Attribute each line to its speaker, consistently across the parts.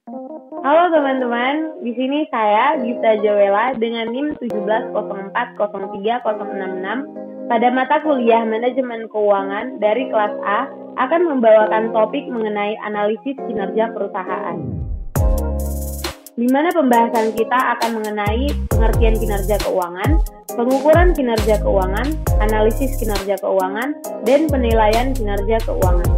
Speaker 1: Halo teman-teman, di sini saya Gita Joella dengan NIM 1704030666 pada mata kuliah Manajemen Keuangan dari kelas A akan membawakan topik mengenai analisis kinerja perusahaan. Di mana pembahasan kita akan mengenai pengertian kinerja keuangan, pengukuran kinerja keuangan, analisis kinerja keuangan, dan penilaian kinerja keuangan.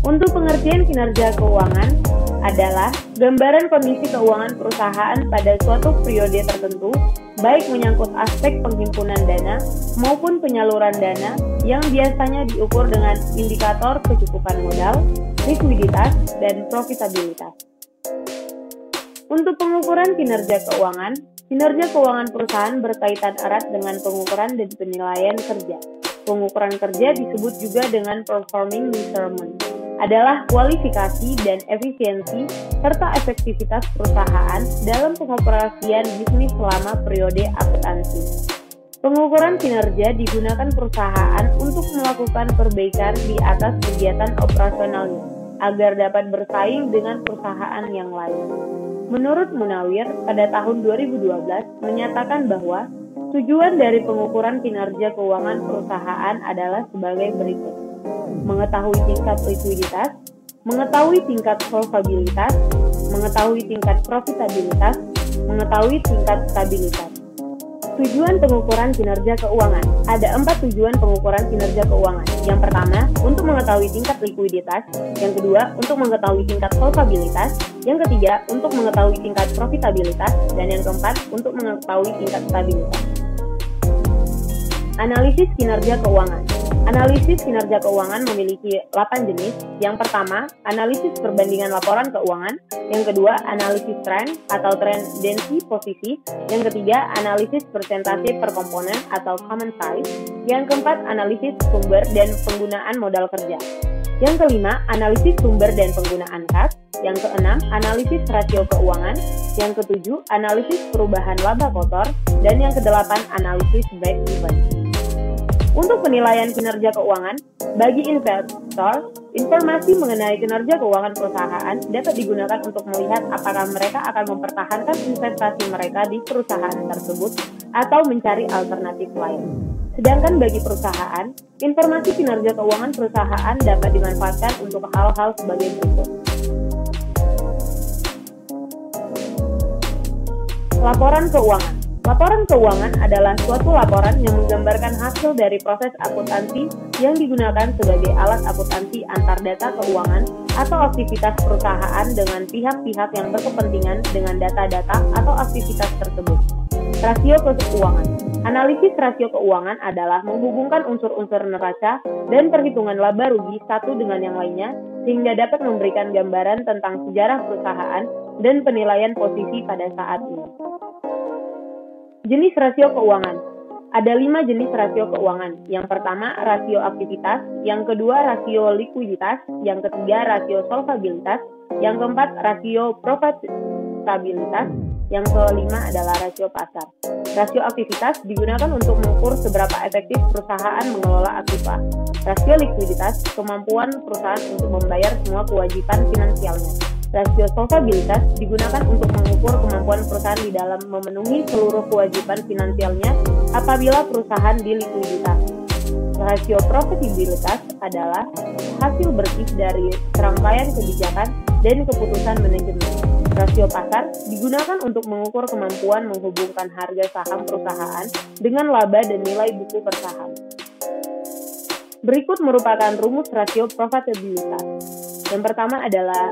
Speaker 1: Untuk pengertian kinerja keuangan adalah gambaran kondisi keuangan perusahaan pada suatu periode tertentu, baik menyangkut aspek penghimpunan dana maupun penyaluran dana yang biasanya diukur dengan indikator kecukupan modal, likuiditas, dan profitabilitas. Untuk pengukuran kinerja keuangan perusahaan berkaitan erat dengan pengukuran dan penilaian kerja. Pengukuran kerja disebut juga dengan performing measurement, adalah kualifikasi dan efisiensi serta efektivitas perusahaan dalam pengoperasian bisnis selama periode akuntansi. Pengukuran kinerja digunakan perusahaan untuk melakukan perbaikan di atas kegiatan operasionalnya agar dapat bersaing dengan perusahaan yang lain. Menurut Munawir, pada tahun 2012 menyatakan bahwa tujuan dari pengukuran kinerja keuangan perusahaan adalah sebagai berikut: mengetahui tingkat likuiditas, mengetahui tingkat solvabilitas, mengetahui tingkat profitabilitas, mengetahui tingkat stabilitas. Tujuan pengukuran kinerja keuangan. Ada 4 tujuan pengukuran kinerja keuangan. Yang pertama, untuk mengetahui tingkat likuiditas. Yang kedua, untuk mengetahui tingkat solvabilitas. Yang ketiga, untuk mengetahui tingkat profitabilitas. Dan yang keempat, untuk mengetahui tingkat stabilitas. Analisis kinerja keuangan. Analisis kinerja keuangan memiliki 8 jenis. Yang pertama, analisis perbandingan laporan keuangan. Yang kedua, analisis tren atau tendensi posisi. Yang ketiga, analisis persentase per komponen atau common size. Yang keempat, analisis sumber dan penggunaan modal kerja. Yang kelima, analisis sumber dan penggunaan kas. Yang keenam, analisis rasio keuangan. Yang ketujuh, analisis perubahan laba kotor. Dan yang kedelapan, analisis break even. Untuk penilaian kinerja keuangan, bagi investor, informasi mengenai kinerja keuangan perusahaan dapat digunakan untuk melihat apakah mereka akan mempertahankan investasi mereka di perusahaan tersebut atau mencari alternatif lain. Sedangkan bagi perusahaan, informasi kinerja keuangan perusahaan dapat dimanfaatkan untuk hal-hal sebagai berikut. Laporan keuangan. Laporan keuangan adalah suatu laporan yang menggambarkan hasil dari proses akuntansi yang digunakan sebagai alat akuntansi antar data keuangan atau aktivitas perusahaan dengan pihak-pihak yang berkepentingan dengan data-data atau aktivitas tersebut. Rasio keuangan. Analisis rasio keuangan adalah menghubungkan unsur-unsur neraca dan perhitungan laba rugi satu dengan yang lainnya sehingga dapat memberikan gambaran tentang sejarah perusahaan dan penilaian posisi pada saat ini. Jenis rasio keuangan. Ada 5 jenis rasio keuangan. Yang pertama, rasio aktivitas. Yang kedua, rasio likuiditas. Yang ketiga, rasio solvabilitas. Yang keempat, rasio profitabilitas. Yang kelima adalah rasio pasar. Rasio aktivitas digunakan untuk mengukur seberapa efektif perusahaan mengelola aktiva. Rasio likuiditas, kemampuan perusahaan untuk membayar semua kewajiban finansialnya. Rasio solvabilitas digunakan untuk mengukur kemampuan perusahaan di dalam memenuhi seluruh kewajiban finansialnya apabila perusahaan dilikuiditas. Rasio profitabilitas adalah hasil bersih dari serangkaian kebijakan dan keputusan manajemen. Rasio pasar digunakan untuk mengukur kemampuan menghubungkan harga saham perusahaan dengan laba dan nilai buku per saham. Berikut merupakan rumus rasio profitabilitas. Yang pertama adalah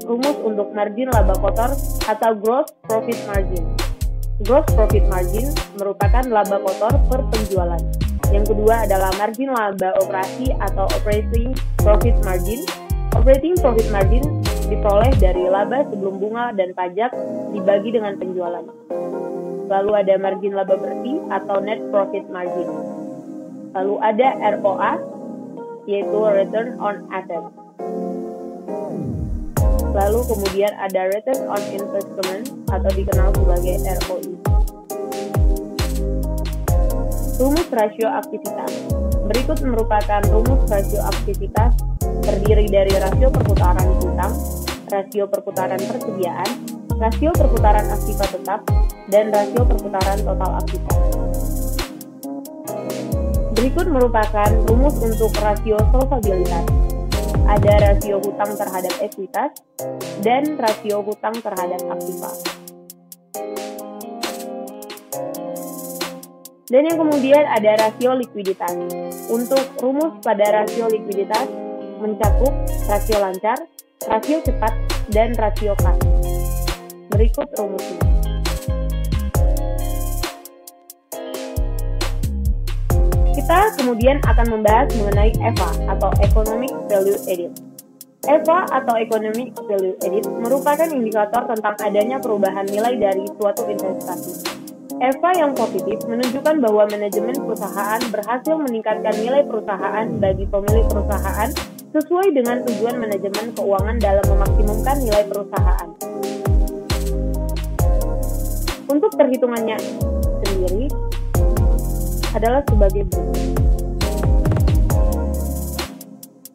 Speaker 1: rumus untuk margin laba kotor atau gross profit margin. Gross profit margin merupakan laba kotor per penjualan. Yang kedua adalah margin laba operasi atau operating profit margin. Operating profit margin diperoleh dari laba sebelum bunga dan pajak dibagi dengan penjualan. Lalu ada margin laba bersih atau net profit margin. Lalu ada ROA, yaitu return on assets. Lalu kemudian ada return on investment atau dikenal sebagai ROI. Rumus rasio aktivitas. Berikut merupakan rumus rasio aktivitas terdiri dari rasio perputaran utang, rasio perputaran persediaan, rasio perputaran aktiva tetap, dan rasio perputaran total aktiva. Berikut merupakan rumus untuk rasio solvabilitas. Ada rasio hutang terhadap ekuitas dan rasio hutang terhadap aktiva. Dan yang kemudian ada rasio likuiditas. Untuk rumus pada rasio likuiditas mencakup rasio lancar, rasio cepat, dan rasio kas. Berikut rumusnya. Kita kemudian akan membahas mengenai EVA atau Economic Value Added. EVA atau Economic Value Added merupakan indikator tentang adanya perubahan nilai dari suatu investasi. EVA yang positif menunjukkan bahwa manajemen perusahaan berhasil meningkatkan nilai perusahaan bagi pemilik perusahaan sesuai dengan tujuan manajemen keuangan dalam memaksimumkan nilai perusahaan. Untuk perhitungannya sendiri adalah sebagai berikut.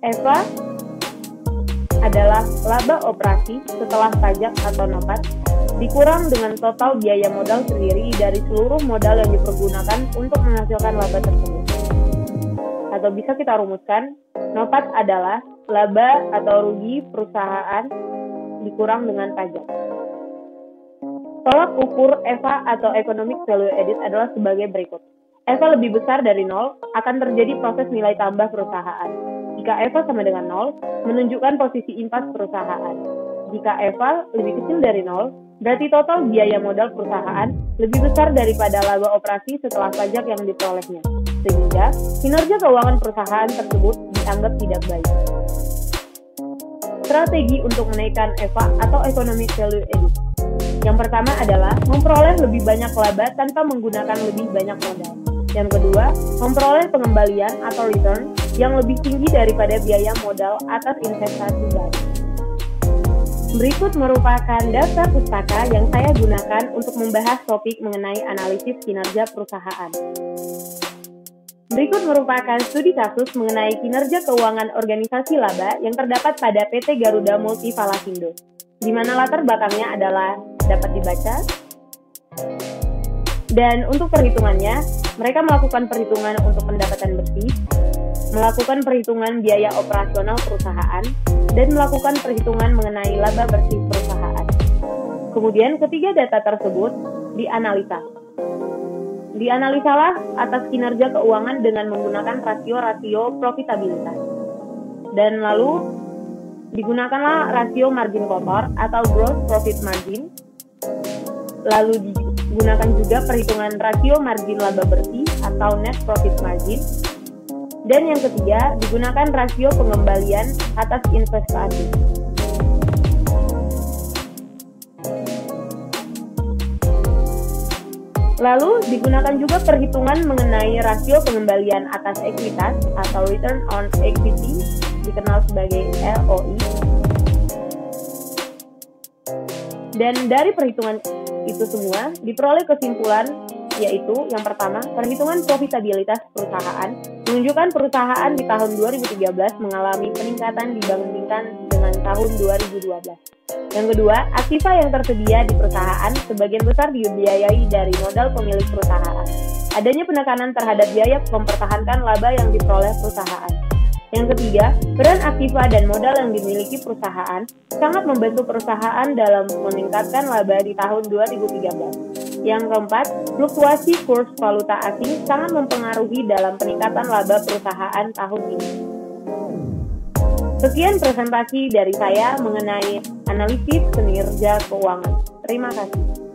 Speaker 1: EVA adalah laba operasi setelah pajak atau NOPAT dikurang dengan total biaya modal sendiri dari seluruh modal yang dipergunakan untuk menghasilkan laba tersebut. Atau bisa kita rumuskan, NOPAT adalah laba atau rugi perusahaan dikurang dengan pajak. Tolak ukur EVA atau Economic Value Added adalah sebagai berikut. EVA lebih besar dari 0, akan terjadi proses nilai tambah perusahaan. Jika EVA sama dengan 0, menunjukkan posisi impas perusahaan. Jika EVA lebih kecil dari 0, berarti total biaya modal perusahaan lebih besar daripada laba operasi setelah pajak yang diperolehnya, sehingga kinerja keuangan perusahaan tersebut dianggap tidak baik. Strategi untuk menaikkan EVA atau Economic Value Added. Yang pertama adalah memperoleh lebih banyak laba tanpa menggunakan lebih banyak modal. Yang kedua, memperoleh pengembalian atau return yang lebih tinggi daripada biaya modal atas investasi baru. Berikut merupakan daftar pustaka yang saya gunakan untuk membahas topik mengenai analisis kinerja perusahaan. Berikut merupakan studi kasus mengenai kinerja keuangan organisasi laba yang terdapat pada PT Garuda Multifalakindo, di mana latar belakangnya adalah dapat dibaca. Dan untuk perhitungannya, mereka melakukan perhitungan untuk pendapatan bersih, melakukan perhitungan biaya operasional perusahaan, dan melakukan perhitungan mengenai laba bersih perusahaan. Kemudian ketiga data tersebut dianalisa. Dianalisalah atas kinerja keuangan dengan menggunakan rasio-rasio profitabilitas. Dan lalu digunakanlah rasio margin kotor atau gross profit margin. Lalu digunakan juga perhitungan rasio margin laba bersih atau net profit margin. Dan yang ketiga, digunakan rasio pengembalian atas investasi. Lalu digunakan juga perhitungan mengenai rasio pengembalian atas ekuitas atau return on equity, dikenal sebagai ROE. Dan dari perhitungan itu semua diperoleh kesimpulan, yaitu yang pertama, perhitungan profitabilitas perusahaan menunjukkan perusahaan di tahun 2013 mengalami peningkatan dibandingkan dengan tahun 2012. Yang kedua, aktiva yang tersedia di perusahaan sebagian besar dibiayai dari modal pemilik perusahaan. Adanya penekanan terhadap biaya mempertahankan laba yang diperoleh perusahaan. Yang ketiga, peran aktiva dan modal yang dimiliki perusahaan sangat membantu perusahaan dalam meningkatkan laba di tahun 2013. Yang keempat, fluktuasi kurs valuta asing sangat mempengaruhi dalam peningkatan laba perusahaan tahun ini. Sekian presentasi dari saya mengenai analisis kinerja keuangan. Terima kasih.